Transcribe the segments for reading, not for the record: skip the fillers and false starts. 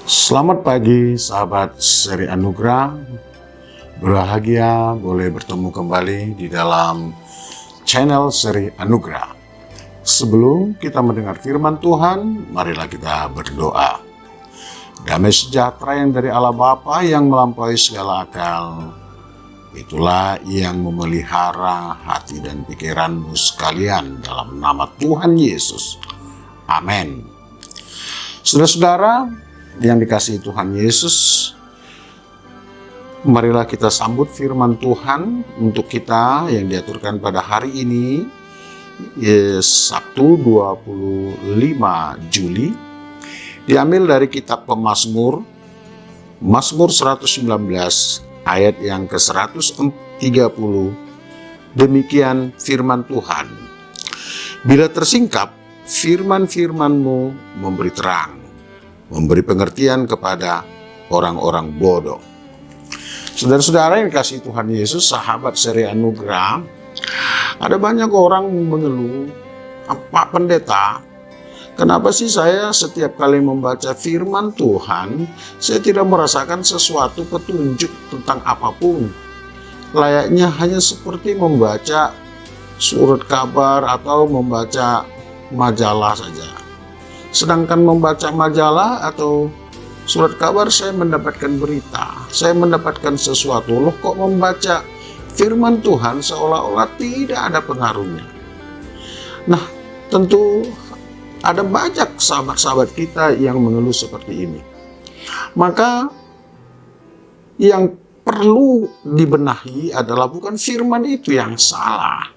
Selamat pagi sahabat seri Anugerah. Berbahagia boleh bertemu kembali di dalam channel seri Anugerah. Sebelum kita mendengar firman Tuhan, marilah kita berdoa. Damai sejahtera yang dari Allah Bapa yang melampaui segala akal, itulah yang memelihara hati dan pikiranmu sekalian dalam nama Tuhan Yesus. Amin. Saudara-saudara yang dikasihi Tuhan Yesus, marilah kita sambut firman Tuhan untuk kita yang diaturkan pada hari ini, Sabtu 25 Juli, diambil dari kitab Pemazmur, Mazmur 119 ayat yang ke-130. Demikian firman Tuhan. Bila tersingkap, firman-firman-Mu memberi terang, memberi pengertian kepada orang-orang bodoh. Saudara-saudara yang dikasihi Tuhan Yesus, sahabat seri Anugerah, ada banyak orang mengeluh, Pak Pendeta, kenapa sih saya setiap kali membaca firman Tuhan, saya tidak merasakan sesuatu petunjuk tentang apapun. Layaknya hanya seperti membaca surat kabar atau membaca majalah saja. Sedangkan membaca majalah atau surat kabar saya mendapatkan berita, saya mendapatkan sesuatu. Loh, kok membaca firman Tuhan seolah-olah tidak ada pengaruhnya. Nah, tentu ada banyak sahabat-sahabat kita yang mengeluh seperti ini. Maka yang perlu dibenahi adalah bukan firman itu yang salah,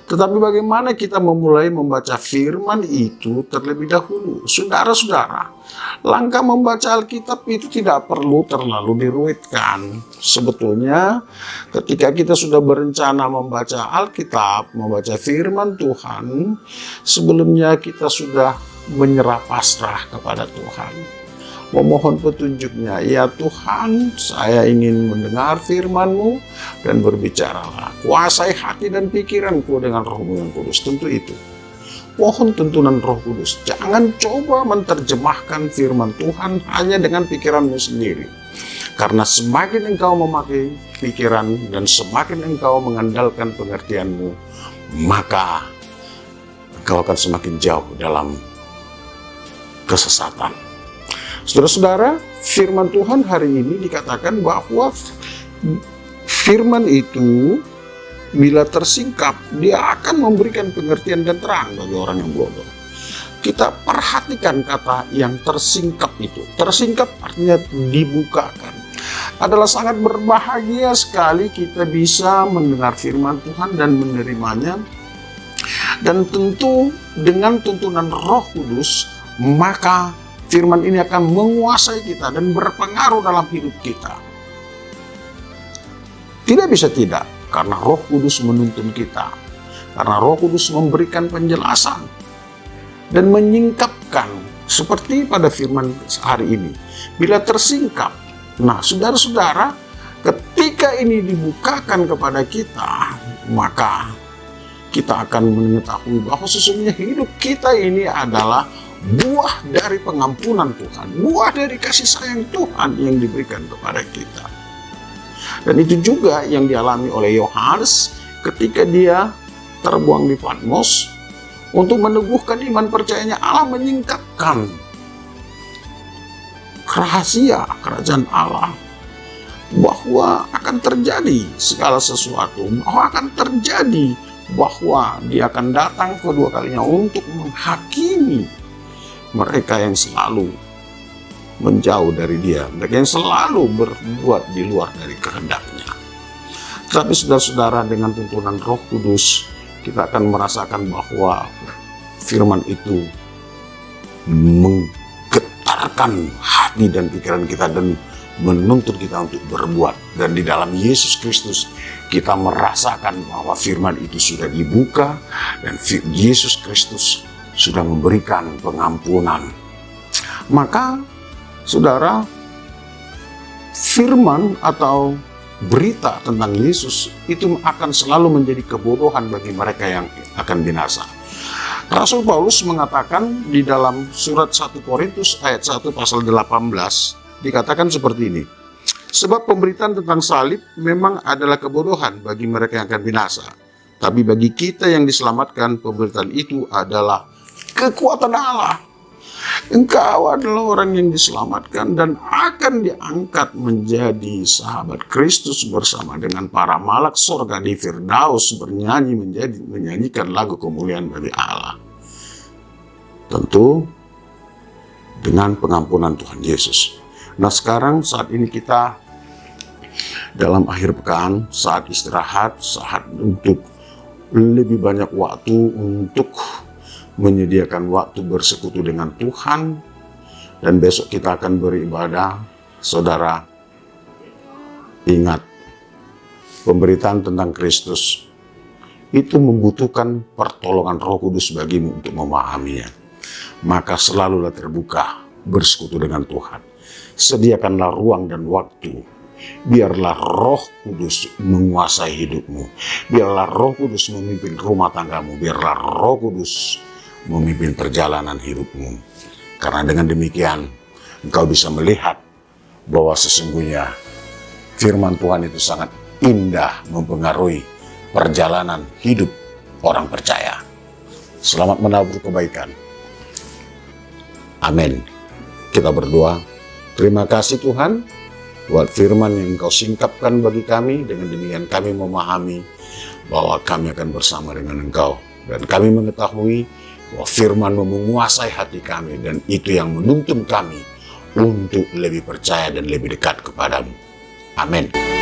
tetapi bagaimana kita memulai membaca firman itu terlebih dahulu. Saudara-saudara, langkah membaca Alkitab itu tidak perlu terlalu diruitkan. Sebetulnya ketika kita sudah berencana membaca Alkitab, membaca firman Tuhan, sebelumnya kita sudah menyerah pasrah kepada Tuhan, memohon petunjuknya. Ya Tuhan, saya ingin mendengar firman-Mu dan berbicaralah. Kuasai hati dan pikiranku dengan Roh-Mu yang kudus. Tentu itu. Mohon tuntunan Roh Kudus. Jangan coba menerjemahkan firman Tuhan hanya dengan pikiranmu sendiri. Karena semakin engkau memakai pikiran dan semakin engkau mengandalkan pengertianmu, maka engkau akan semakin jauh dalam kesesatan. Saudara-saudara, firman Tuhan hari ini dikatakan bahwa firman itu bila tersingkap, dia akan memberikan pengertian dan terang bagi orang yang bodoh. Kita perhatikan kata yang tersingkap itu. Tersingkap artinya dibukakan. Adalah sangat berbahagia sekali kita bisa mendengar firman Tuhan dan menerimanya. Dan tentu dengan tuntunan Roh Kudus, maka firman ini akan menguasai kita dan berpengaruh dalam hidup kita. Tidak bisa tidak, karena Roh Kudus menuntun kita. Karena Roh Kudus memberikan penjelasan dan menyingkapkan seperti pada firman hari ini. Bila tersingkap, nah saudara-saudara, ketika ini dibukakan kepada kita, maka kita akan mengetahui bahwa sesungguhnya hidup kita ini adalah buah dari pengampunan Tuhan, buah dari kasih sayang Tuhan yang diberikan kepada kita. Dan itu juga yang dialami oleh Yohanes ketika dia terbuang di Patmos untuk meneguhkan iman percayanya. Allah menyingkapkan rahasia kerajaan Allah, bahwa akan terjadi segala sesuatu, bahwa akan terjadi, bahwa dia akan datang kedua kalinya untuk menghakimi mereka yang selalu menjauh dari dia, mereka yang selalu berbuat di luar dari kehendaknya. Tetapi saudara-saudara, dengan tuntunan Roh Kudus, kita akan merasakan bahwa firman itu menggetarkan hati dan pikiran kita dan menuntut kita untuk berbuat. Dan di dalam Yesus Kristus kita merasakan bahwa firman itu sudah dibuka dan Yesus Kristus sudah memberikan pengampunan. Maka saudara, firman atau berita tentang Yesus itu akan selalu menjadi kebodohan bagi mereka yang akan binasa. Rasul Paulus mengatakan di dalam surat 1 Korintus ayat 1 pasal 18, dikatakan seperti ini. Sebab pemberitaan tentang salib memang adalah kebodohan bagi mereka yang akan binasa. Tapi bagi kita yang diselamatkan, pemberitaan itu adalah kekuatan Allah. Engkau adalah orang yang diselamatkan dan akan diangkat menjadi sahabat Kristus bersama dengan para malak sorga di Firdaus menyanyikan lagu kemuliaan bagi Allah. Tentu dengan pengampunan Tuhan Yesus. Nah sekarang saat ini kita dalam akhir pekan, saat istirahat, saat untuk lebih banyak waktu untuk menyediakan waktu bersekutu dengan Tuhan, dan besok kita akan beribadah. Saudara, ingat, pemberitaan tentang Kristus itu membutuhkan pertolongan Roh Kudus bagimu untuk memahaminya. Maka selalulah terbuka bersekutu dengan Tuhan. Sediakanlah ruang dan waktu. Biarlah Roh Kudus menguasai hidupmu. Biarlah Roh Kudus memimpin rumah tanggamu. Biarlah Roh Kudus memimpin perjalanan hidupmu. Karena dengan demikian, engkau bisa melihat bahwa sesungguhnya firman Tuhan itu sangat indah mempengaruhi perjalanan hidup orang percaya. Selamat menabur kebaikan. Amin. Kita berdoa. Terima kasih Tuhan buat firman yang Engkau singkapkan bagi kami. Dengan demikian kami memahami bahwa kami akan bersama dengan Engkau. Dan kami mengetahui bahwa firman menguasai hati kami, dan itu yang menuntun kami untuk lebih percaya dan lebih dekat kepadamu. Amin.